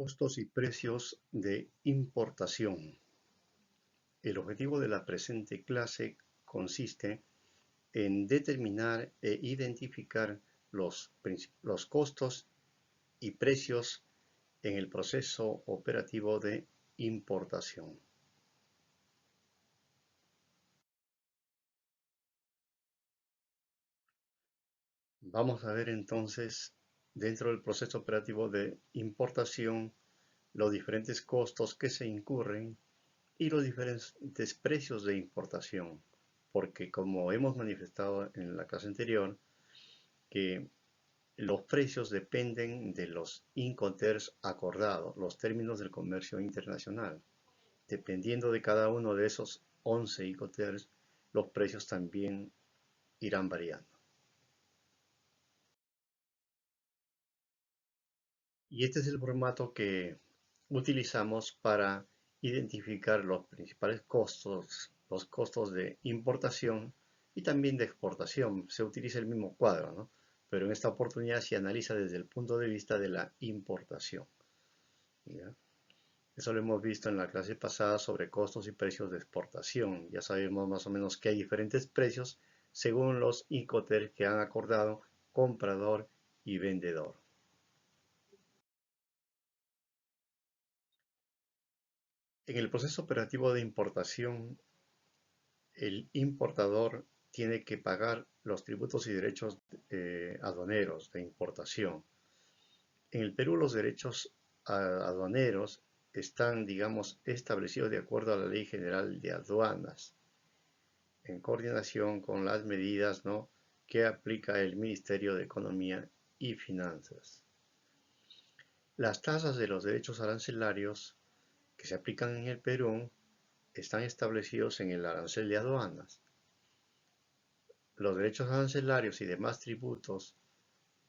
Costos y precios de importación. El objetivo de la presente clase consiste en determinar e identificar los costos y precios en el proceso operativo de importación. Vamos a ver entonces, dentro del proceso operativo de importación, los diferentes costos que se incurren y los diferentes precios de importación, porque como hemos manifestado en la clase anterior, que los precios dependen de los Incoterms acordados, los términos del comercio internacional. Dependiendo de cada uno de esos 11 Incoterms, los precios también irán variando. Y este es el formato que utilizamos para identificar los principales costos, los costos de importación y también de exportación. Se utiliza el mismo cuadro, ¿no? Pero en esta oportunidad se analiza desde el punto de vista de la importación. ¿Ya? Eso lo hemos visto en la clase pasada sobre costos y precios de exportación. Ya sabemos más o menos que hay diferentes precios según los Incoterms que han acordado comprador y vendedor. En el proceso operativo de importación, el importador tiene que pagar los tributos y derechos aduaneros de importación. En el Perú los derechos aduaneros están, digamos, establecidos de acuerdo a la Ley General de Aduanas, en coordinación con las medidas, ¿no?, que aplica el Ministerio de Economía y Finanzas. Las tasas de los derechos arancelarios que se aplican en el Perú están establecidos en el arancel de aduanas. Los derechos arancelarios y demás tributos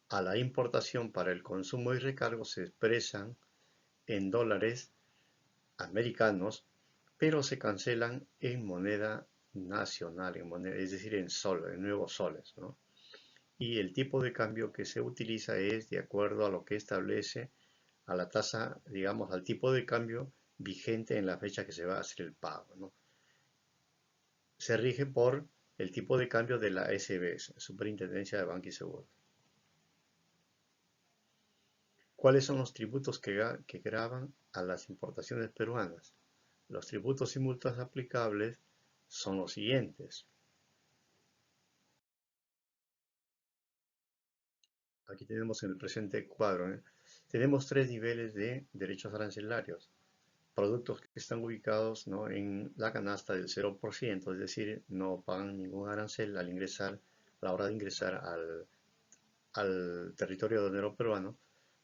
a la importación para el consumo y recargo se expresan en dólares americanos, pero se cancelan en moneda nacional, es decir, en nuevos soles, ¿no? Y el tipo de cambio que se utiliza es de acuerdo a lo que establece a la tasa, digamos, al tipo de cambio vigente en la fecha que se va a hacer el pago, ¿no? Se rige por el tipo de cambio de la SBS, Superintendencia de Banco y Seguros. ¿Cuáles son los tributos que gravan a las importaciones peruanas? Los tributos y multas aplicables son los siguientes. Aquí tenemos en el presente cuadro, ¿eh? Tenemos tres niveles de derechos arancelarios. Productos que están ubicados, ¿no?, en la canasta del 0%, es decir, no pagan ningún arancel al ingresar, a la hora de ingresar al territorio aduanero peruano.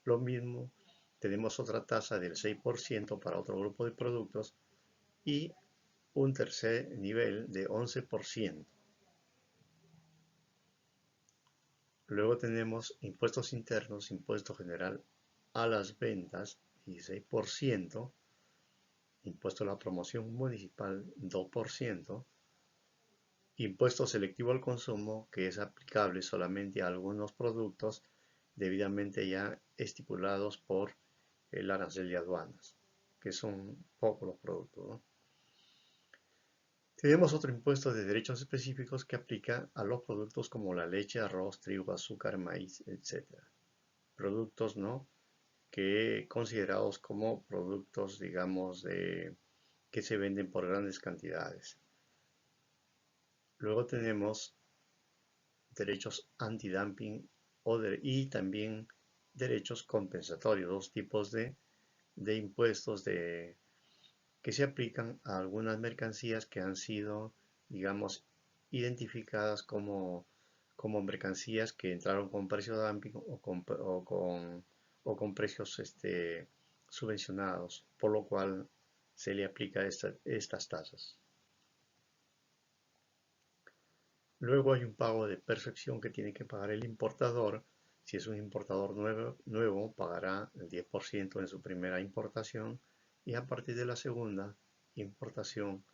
Lo mismo, tenemos otra tasa del 6% para otro grupo de productos y un tercer nivel de 11%. Luego tenemos impuestos internos, impuesto general a las ventas, 16%, impuesto a la promoción municipal, 2%, impuesto selectivo al consumo, que es aplicable solamente a algunos productos debidamente ya estipulados por el arancel de aduanas, que son pocos los productos, ¿no? Tenemos otro impuesto de derechos específicos que aplica a los productos como la leche, arroz, trigo, azúcar, maíz, etc. Productos, ¿no?, que considerados como productos, digamos, que se venden por grandes cantidades. Luego tenemos derechos antidumping y también derechos compensatorios, dos tipos de impuestos que se aplican a algunas mercancías que han sido, digamos, identificadas como mercancías que entraron con precio de dumping o con precios subvencionados, por lo cual se le aplica estas tasas. Luego hay un pago de percepción que tiene que pagar el importador. Si es un importador nuevo pagará el 10% en su primera importación y a partir de la segunda importación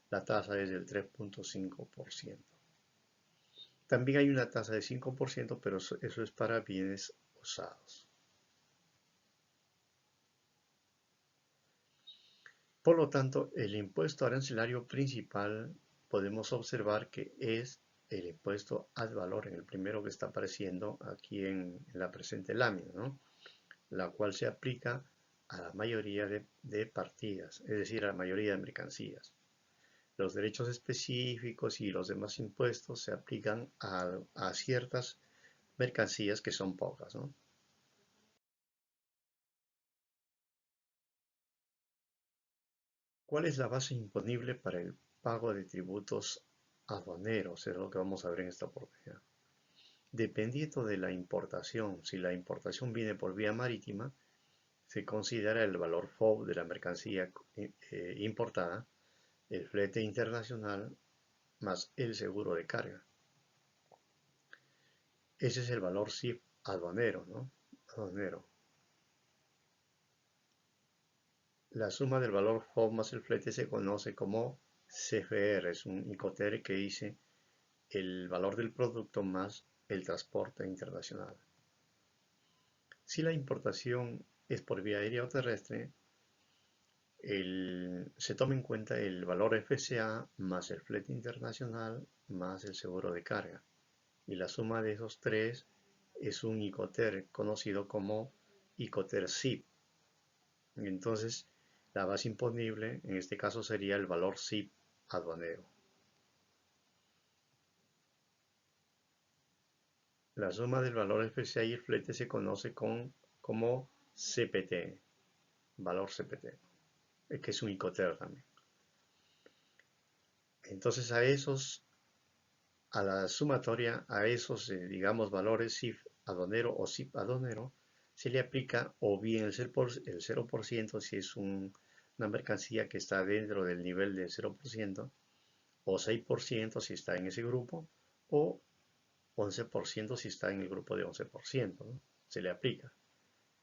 la tasa es del 3.5%. También hay una tasa de 5%, pero eso es para bienes usados. Por lo tanto, el impuesto arancelario principal podemos observar que es el impuesto ad valor, en el primero que está apareciendo aquí en la presente lámina, ¿no? La cual se aplica a la mayoría de partidas, es decir, a la mayoría de mercancías. Los derechos específicos y los demás impuestos se aplican a ciertas mercancías que son pocas, ¿no? ¿Cuál es la base imponible para el pago de tributos aduaneros? Es lo que vamos a ver en esta oportunidad. Dependiendo de la importación, si la importación viene por vía marítima, se considera el valor FOB de la mercancía importada, el flete internacional más el seguro de carga. Ese es el valor CIF aduanero, ¿no? Aduanero. La suma del valor FOB más el flete se conoce como CFR, es un Incoterm que dice el valor del producto más el transporte internacional. Si la importación es por vía aérea o terrestre, se toma en cuenta el valor FCA más el flete internacional más el seguro de carga. Y la suma de esos tres es un Incoterm conocido como Incoterm CIF. Entonces, la base imponible en este caso sería el valor CIF aduanero. La suma del valor FCA y el flete se conoce como CPT, valor CPT, que es un Incoterm también. Entonces a la sumatoria, a esos, digamos, valores CIF aduanero o CIF aduanero, se le aplica o bien el 0% si es una mercancía que está dentro del nivel del 0%, o 6% si está en ese grupo, o 11% si está en el grupo de 11%, ¿no? Se le aplica,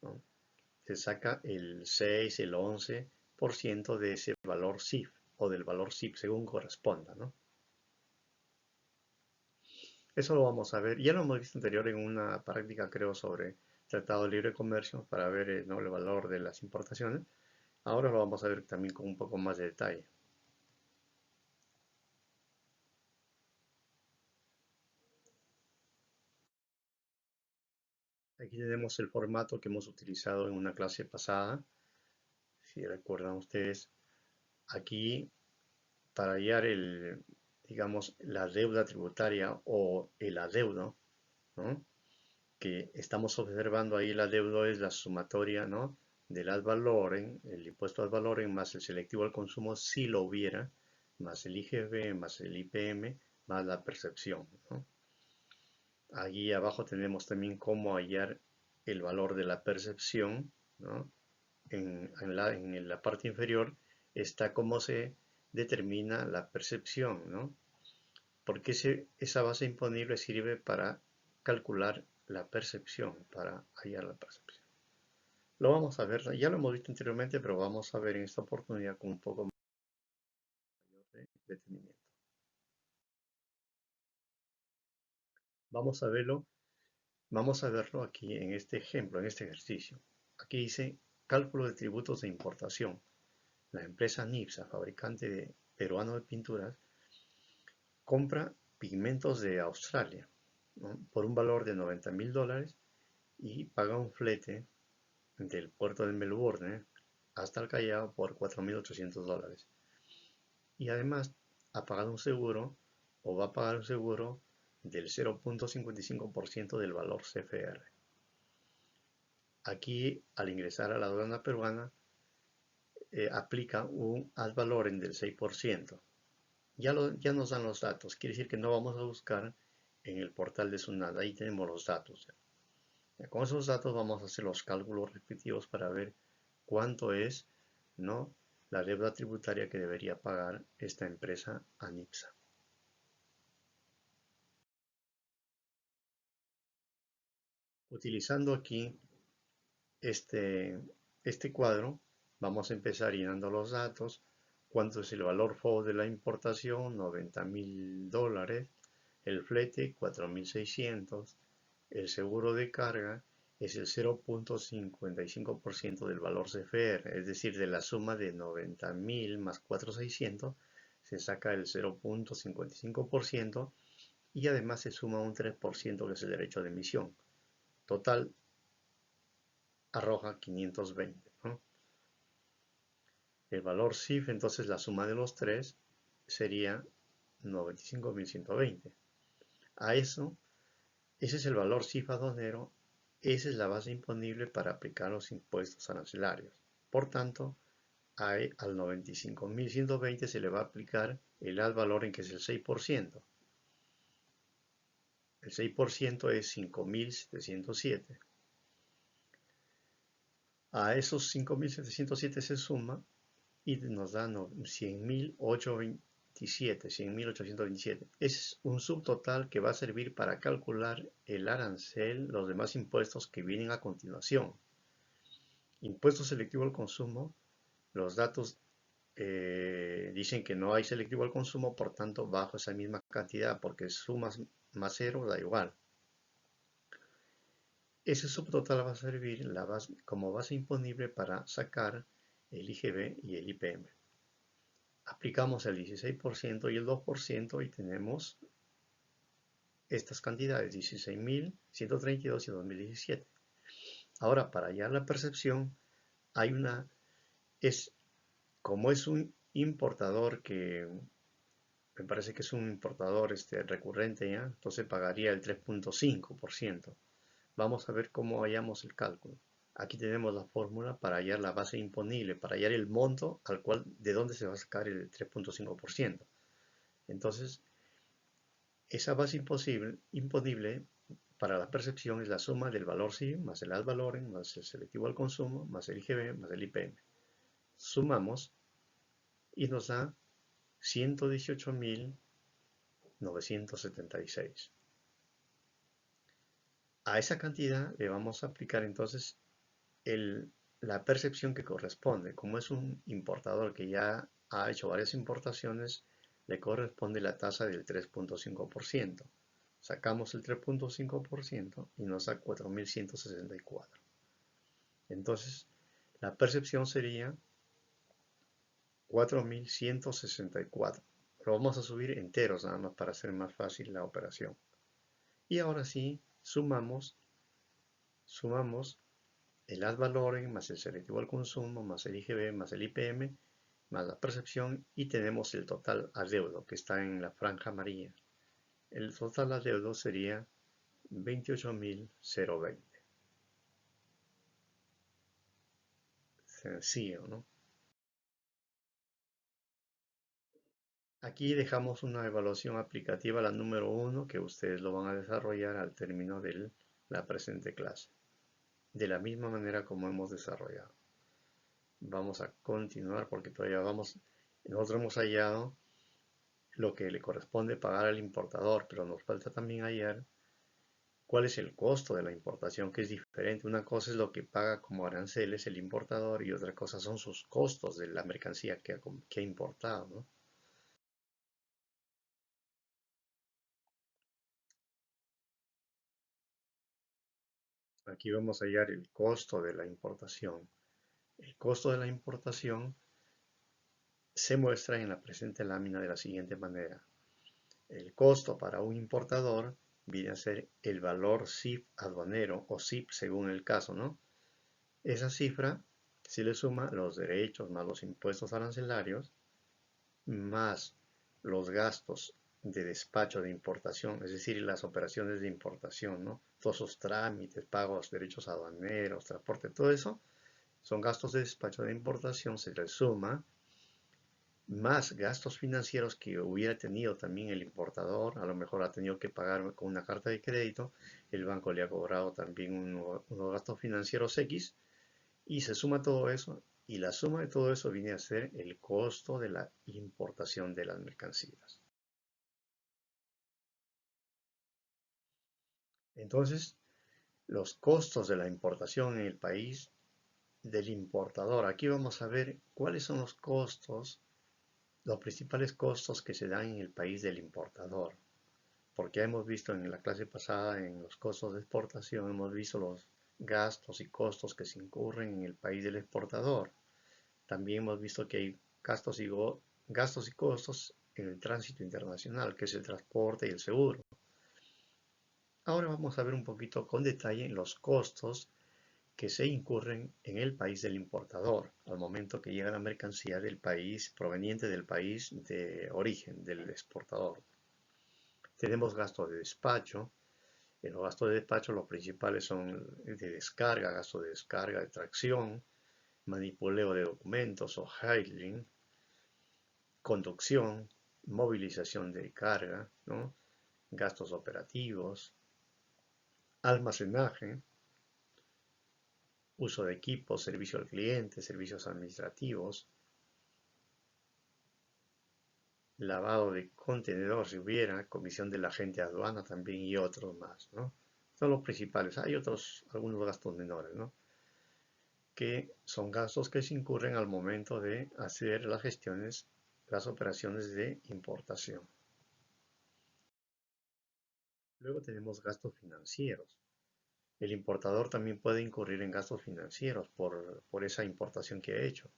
¿no? Se saca el 6, el 11% de ese valor CIF o del valor CIF según corresponda, ¿no? Eso lo vamos a ver. Ya lo hemos visto anterior en una práctica, creo, sobre Tratado de Libre Comercio para ver ¿no? el valor de las importaciones. Ahora lo vamos a ver también con un poco más de detalle. Aquí tenemos el formato que hemos utilizado en una clase pasada. Si recuerdan ustedes, aquí para hallar digamos, la deuda tributaria o el adeudo, ¿no? Que estamos observando ahí, el adeudo es la sumatoria, ¿no? Del ad valorem, el impuesto ad valorem más el selectivo al consumo si lo hubiera, más el IGB, más el IPM, más la percepción, ¿no? Allí abajo tenemos también cómo hallar el valor de la percepción, ¿no? En la parte inferior está cómo se determina la percepción, ¿no? Porque esa base imponible sirve para calcular la percepción, para hallar la percepción. Lo vamos a ver, ya lo hemos visto anteriormente, pero vamos a ver en esta oportunidad con un poco más de detenimiento. Vamos a verlo aquí en este ejemplo, en este ejercicio. Aquí dice cálculo de tributos de importación. La empresa NIPSA, fabricante peruano de pinturas, compra pigmentos de Australia, ¿no? Por un valor de $90.000 y paga un flete del puerto de Melbourne hasta el Callao por $4.800. Y además ha pagado un seguro o va a pagar un seguro del 0.55% del valor CFR. Aquí, al ingresar a la aduana peruana, aplica un ad valorem del 6%. Ya nos dan los datos, quiere decir que no vamos a buscar en el portal de SUNAT, ahí tenemos los datos. Con esos datos vamos a hacer los cálculos respectivos para ver cuánto es, ¿no?, la deuda tributaria que debería pagar esta empresa a NIPSA. Utilizando aquí este cuadro, vamos a empezar llenando los datos. ¿Cuánto es el valor FOB de la importación? $90.000. El flete, 4.600. El seguro de carga es el 0.55% del valor CFR, es decir, de la suma de 90.000 más 4.600 se saca el 0.55% y además se suma un 3% que es el derecho de emisión. Total arroja 520, ¿no? El valor CIF, entonces la suma de los tres sería 95.120. A eso, ese es el valor CIF aduanero, esa es la base imponible para aplicar los impuestos arancelarios. Por tanto, al 95.120 se le va a aplicar el ad valorem, que es el 6%. El 6% es 5.707. A esos 5.707 se suma y nos da 100.827. Es un subtotal que va a servir para calcular el arancel, los demás impuestos que vienen a continuación. Impuesto selectivo al consumo, los datos dicen que no hay selectivo al consumo, por tanto bajo esa misma cantidad, porque sumas más cero da igual. Ese subtotal va a servir como base imponible para sacar el IGB y el IPM. Aplicamos el 16% y el 2% y tenemos estas cantidades, 16.132 y 2017. Ahora, para hallar la percepción, como es un importador que me parece que es un importador recurrente ya, entonces pagaría el 3.5%. Vamos a ver cómo hallamos el cálculo. Aquí tenemos la fórmula para hallar la base imponible, para hallar el monto de donde se va a sacar el 3.5%. Entonces, esa base imponible para la percepción es la suma del valor CIF más el ad valorem más el selectivo al consumo más el IGB más el IPM. Sumamos y nos da 118.976. A esa cantidad le vamos a aplicar entonces la percepción que corresponde. Como es un importador que ya ha hecho varias importaciones, le corresponde la tasa del 3.5%. Sacamos el 3.5% y nos da 4.164. Entonces, la percepción sería 4.164. Lo vamos a subir enteros nada más para hacer más fácil la operación. Y ahora sí, sumamos el ad valorem más el selectivo al consumo más el IGB más el IPM más la percepción y tenemos el total adeudo que está en la franja amarilla. El total adeudo sería 28.020. Sencillo, ¿no? Aquí dejamos una evaluación aplicativa, la número 1, que ustedes lo van a desarrollar al término de la presente clase. De la misma manera como hemos desarrollado. Vamos a continuar porque todavía nosotros hemos hallado lo que le corresponde pagar al importador, pero nos falta también hallar cuál es el costo de la importación, que es diferente. Una cosa es lo que paga como aranceles el importador y otra cosa son sus costos de la mercancía que ha importado, ¿no? Aquí vamos a hallar el costo de la importación. El costo de la importación se muestra en la presente lámina de la siguiente manera. El costo para un importador viene a ser el valor CIF aduanero o CIF según el caso, ¿no? Esa cifra se le suma los derechos más los impuestos arancelarios más los gastos de despacho de importación, es decir, las operaciones de importación, ¿no? Todos esos trámites, pagos, derechos aduaneros, transporte, todo eso son gastos de despacho de importación, se le suma más gastos financieros que hubiera tenido también el importador, a lo mejor ha tenido que pagar con una carta de crédito, el banco le ha cobrado también unos gastos financieros X, y se suma todo eso, y la suma de todo eso viene a ser el costo de la importación de las mercancías. Entonces, los costos de la importación en el país del importador. Aquí vamos a ver cuáles son los costos, los principales costos que se dan en el país del importador. Porque hemos visto en la clase pasada, en los costos de exportación, hemos visto los gastos y costos que se incurren en el país del exportador. También hemos visto que hay gastos y costos en el tránsito internacional, que es el transporte y el seguro. Ahora vamos a ver un poquito con detalle los costos que se incurren en el país del importador al momento que llega la mercancía del país proveniente del país de origen del exportador. Tenemos gastos de despacho. En los gastos de despacho los principales son de descarga, gasto de descarga, de tracción, manipuleo de documentos o handling, conducción, movilización de carga, ¿no? Gastos operativos, almacenaje, uso de equipos, servicio al cliente, servicios administrativos, lavado de contenedor si hubiera, comisión del agente de aduana también y otros más, ¿no? Son los principales. Hay algunos gastos menores, ¿no? Que son gastos que se incurren al momento de hacer las gestiones, las operaciones de importación. Luego tenemos gastos financieros. El importador también puede incurrir en gastos financieros por esa importación que ha hecho.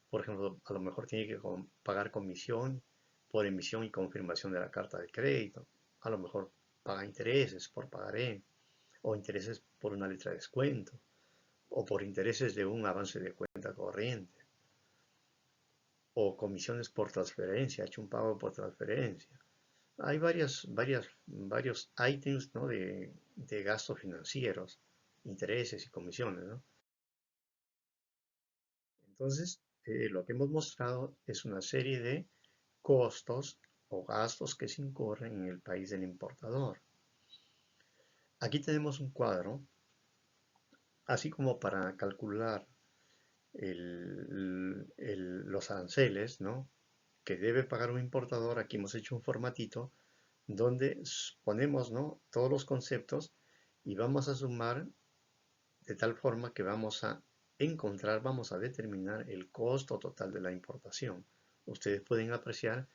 Por ejemplo, a lo mejor tiene que pagar comisión por emisión y confirmación de la carta de crédito. A lo mejor paga intereses por pagaré, o intereses por una letra de descuento, o por intereses de un avance de cuenta corriente, o comisiones por transferencia, ha hecho un pago por transferencia. Hay varios ítems, ¿no? de gastos financieros, intereses y comisiones, ¿no? Entonces, lo que hemos mostrado es una serie de costos o gastos que se incurren en el país del importador. Aquí tenemos un cuadro, así como para calcular los aranceles, ¿no? que debe pagar un importador. Aquí hemos hecho un formatito donde ponemos, ¿no? todos los conceptos y vamos a sumar de tal forma que vamos a determinar el costo total de la importación. Ustedes pueden apreciar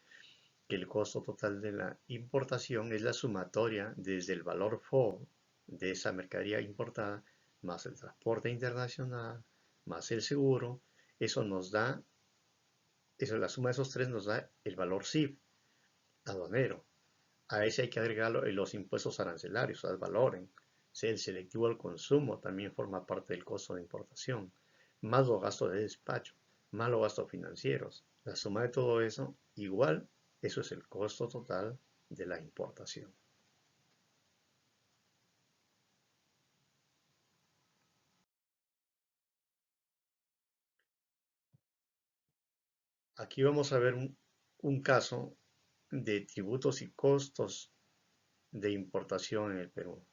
que el costo total de la importación es la sumatoria desde el valor FOB de esa mercadería importada, más el transporte internacional, más el seguro. La suma de esos tres nos da el valor CIF, aduanero. A ese hay que agregarlo en los impuestos arancelarios, al valoren. El selectivo al consumo también forma parte del costo de importación, más los gastos de despacho, más los gastos financieros. La suma de todo eso, igual, eso es el costo total de la importación. Aquí vamos a ver un caso de tributos y costos de importación en el Perú.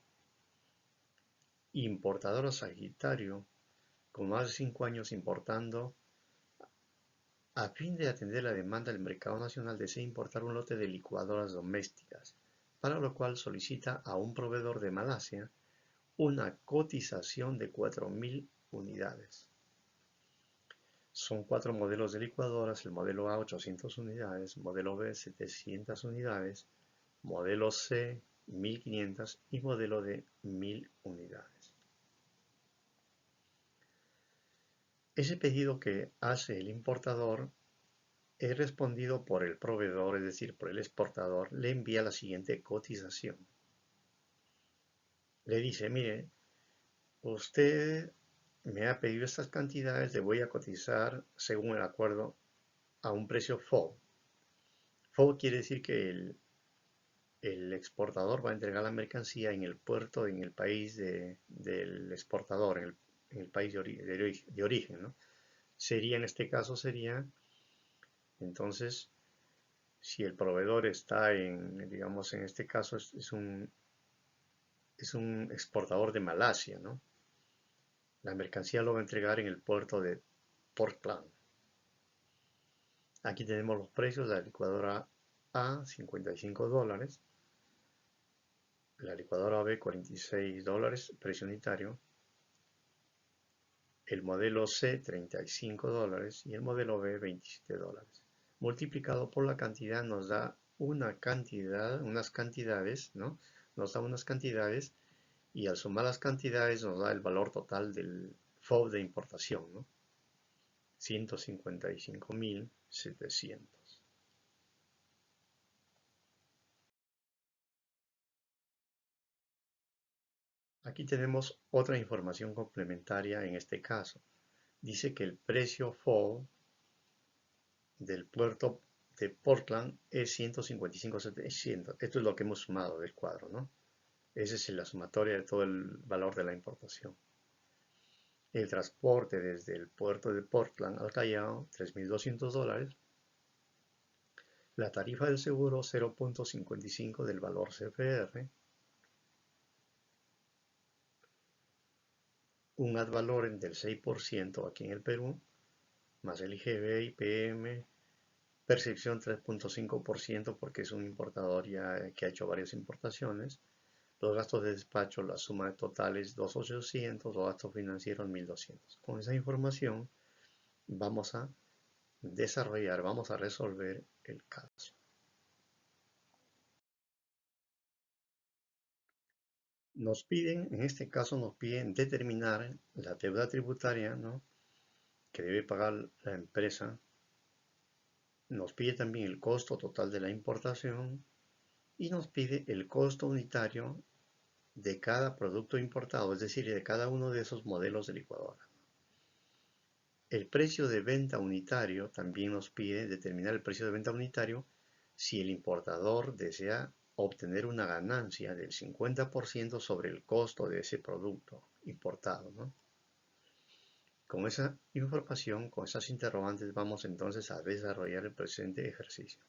Importadora Sagitario, con más de 5 años importando. A fin de atender la demanda del mercado nacional, desea importar un lote de licuadoras domésticas, para lo cual solicita a un proveedor de Malasia una cotización de 4.000 unidades. Son 4 modelos de licuadoras: el modelo A 800 unidades, modelo B 700 unidades, modelo C 1.500 y modelo D 1.000 unidades. Ese pedido que hace el importador es respondido por el proveedor, es decir, por el exportador. Le envía la siguiente cotización. Le dice: mire, usted me ha pedido estas cantidades, le voy a cotizar según el acuerdo a un precio FOB. FOB quiere decir que el exportador va a entregar la mercancía en el puerto, en el país del exportador, en el país de origen, ¿no? En este caso sería, entonces, si el proveedor está digamos, en este caso es un exportador de Malasia, ¿no? La mercancía lo va a entregar en el puerto de Port Klang. Aquí tenemos los precios: la licuadora A, $55, la licuadora B, $46, precio unitario, el modelo C, $35 y el modelo B, $27. Multiplicado por la cantidad nos da unas cantidades, ¿no? Nos da unas cantidades y al sumar las cantidades nos da el valor total del FOB de importación, ¿no? 155.700. Aquí tenemos otra información complementaria en este caso. Dice que el precio FOB del puerto de Portland es 155.700. Esto es lo que hemos sumado del cuadro, ¿no? Esa es la sumatoria de todo el valor de la importación. El transporte desde el puerto de Portland al Callao, $3.200. La tarifa del seguro, 0.55 del valor CFR. Un ad valorem del 6% aquí en el Perú, más el IGB, IPM, percepción 3.5% porque es un importador ya que ha hecho varias importaciones. Los gastos de despacho, la suma de totales 2.800, los gastos financieros 1.200. Con esa información vamos a desarrollar, vamos a resolver el caso. Nos piden, en este caso nos piden determinar la deuda tributaria, ¿no?, que debe pagar la empresa. Nos pide también el costo total de la importación y nos pide el costo unitario de cada producto importado, es decir, de cada uno de esos modelos de licuadora. El precio de venta unitario también nos pide determinar el precio de venta unitario si el importador desea obtener una ganancia del 50% sobre el costo de ese producto importado, ¿no? Con esa información, con esas interrogantes, vamos entonces a desarrollar el presente ejercicio.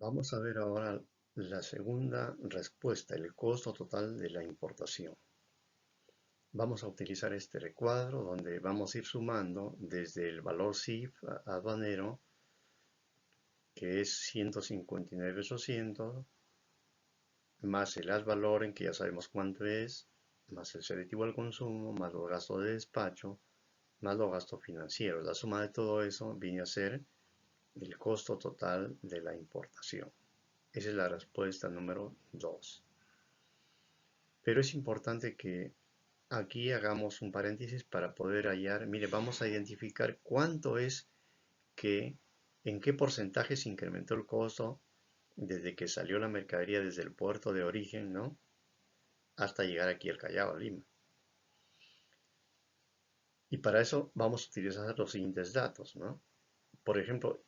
Vamos a ver ahora la segunda respuesta, el costo total de la importación. Vamos a utilizar este recuadro donde vamos a ir sumando desde el valor CIF aduanero, que es 159.800, más el ad valorem, que ya sabemos cuánto es, más el selectivo al consumo, más los gastos de despacho, más los gastos financieros. La suma de todo eso viene a ser el costo total de la importación. Esa es la respuesta número 2. Pero es importante que aquí hagamos un paréntesis para poder hallar, mire, vamos a identificar cuánto es que, en qué porcentaje se incrementó el costo desde que salió la mercadería desde el puerto de origen, ¿no? Hasta llegar aquí al Callao, a Lima. Y para eso vamos a utilizar los siguientes datos, ¿no? Por ejemplo,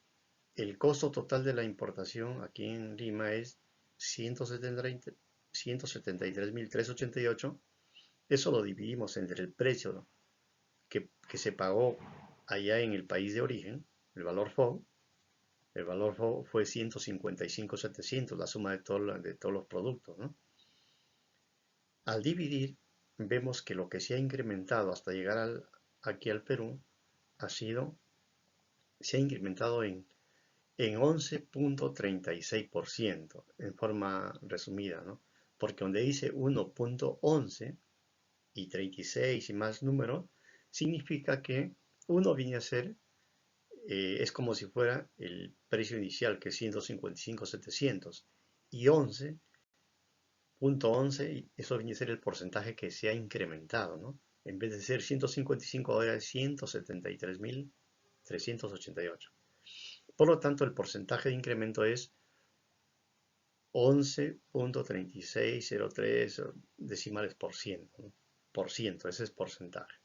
el costo total de la importación aquí en Lima es 173.388. Eso lo dividimos entre el precio que se pagó allá en el país de origen, el valor FOB. El valor FOB fue 155.700, la suma de todos los productos, ¿no? Al dividir, vemos que lo que se ha incrementado hasta llegar aquí al Perú se ha incrementado en 11.36%, en forma resumida, ¿no? Porque donde dice 1.11 y 36 y más números, significa que 1 viene a ser, es como si fuera el precio inicial, que es 155.700, y 11.11, eso viene a ser el porcentaje que se ha incrementado, ¿no? En vez de ser 155, ahora es 173.388. Por lo tanto, el porcentaje de incremento es 11.3603 decimales por ciento, ¿no? Por ciento, ese es porcentaje.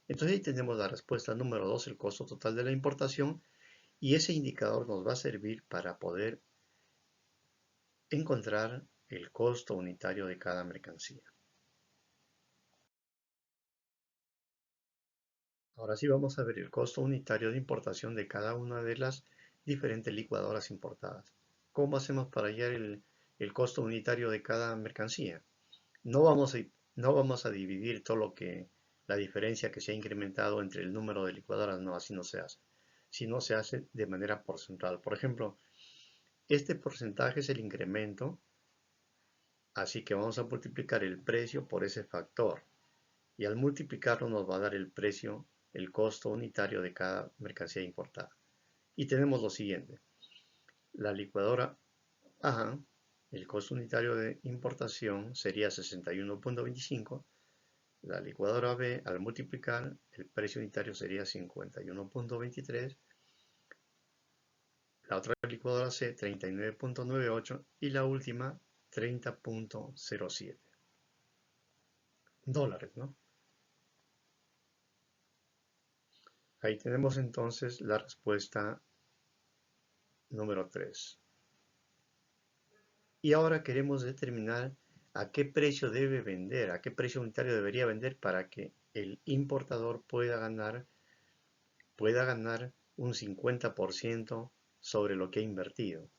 Entonces ahí tenemos la respuesta número 2, el costo total de la importación, y ese indicador nos va a servir para poder encontrar el costo unitario de cada mercancía. Ahora sí vamos a ver el costo unitario de importación de cada una de las diferentes licuadoras importadas. ¿Cómo hacemos para hallar el costo unitario de cada mercancía? No vamos a, no vamos a dividir todo lo que, la diferencia que se ha incrementado entre el número de licuadoras, no, así no se hace. Sino se hace de manera porcentual. Por ejemplo, este porcentaje es el incremento, así que vamos a multiplicar el precio por ese factor. Y al multiplicarlo nos va a dar el precio, el costo unitario de cada mercancía importada. Y tenemos lo siguiente. La licuadora A, el costo unitario de importación sería 61.25. La licuadora B, al multiplicar, el precio unitario sería 51.23. La otra licuadora C, 39.98. Y la última, 30.07 dólares, ¿no? Ahí tenemos entonces la respuesta número 3. Y ahora queremos determinar a qué precio debe vender, a qué precio unitario debería vender para que el importador pueda ganar un 50% sobre lo que ha invertido.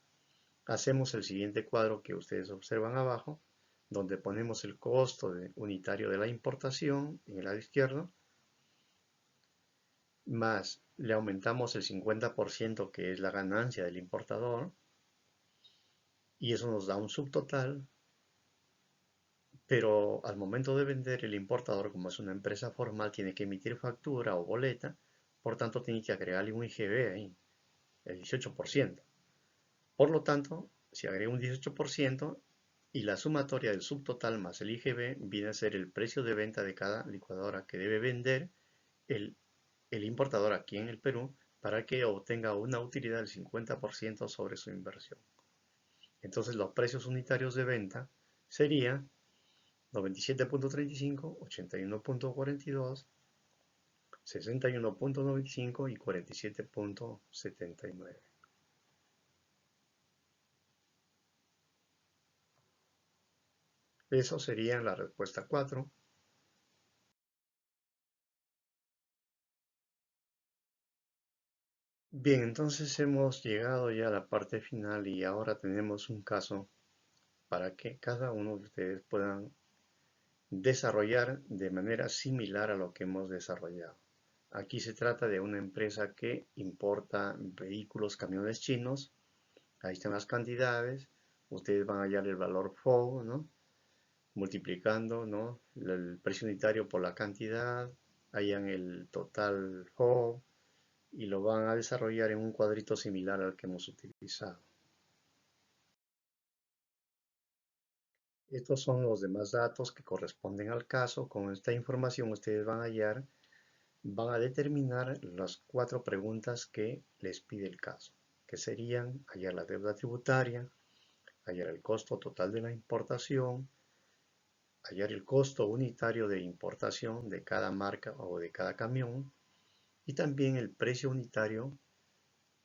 Hacemos el siguiente cuadro que ustedes observan abajo, donde ponemos el costo unitario de la importación en el lado izquierdo, más le aumentamos el 50% que es la ganancia del importador, y eso nos da un subtotal, pero al momento de vender el importador, como es una empresa formal, tiene que emitir factura o boleta, por tanto tiene que agregarle un IGB ahí, el 18%. Por lo tanto, si agrega un 18% y la sumatoria del subtotal más el IGB viene a ser el precio de venta de cada licuadora que debe vender el, el importador aquí en el Perú para que obtenga una utilidad del 50% sobre su inversión. Entonces los precios unitarios de venta serían 97.35, 81.42, 61.95 y 47.79. Eso sería la respuesta 4. Bien, entonces hemos llegado ya a la parte final y ahora tenemos un caso para que cada uno de ustedes puedan desarrollar de manera similar a lo que hemos desarrollado. Aquí se trata de una empresa que importa vehículos, camiones chinos. Ahí están las cantidades. Ustedes van a hallar el valor FOB, ¿no? Multiplicando, ¿no? El precio unitario por la cantidad. Hallan el total FOB y lo van a desarrollar en un cuadrito similar al que hemos utilizado. Estos son los demás datos que corresponden al caso. Con esta información ustedes van a hallar, van a determinar las 4 preguntas que les pide el caso, que serían hallar la deuda tributaria, hallar el costo total de la importación, hallar el costo unitario de importación de cada marca o de cada camión y también el precio unitario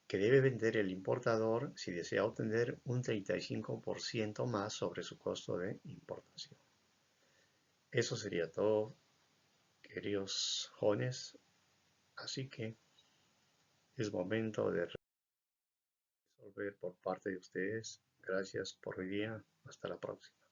que debe vender el importador si desea obtener un 35% más sobre su costo de importación. Eso sería todo, queridos jóvenes, así que es momento de resolver por parte de ustedes. Gracias por hoy día. Hasta la próxima.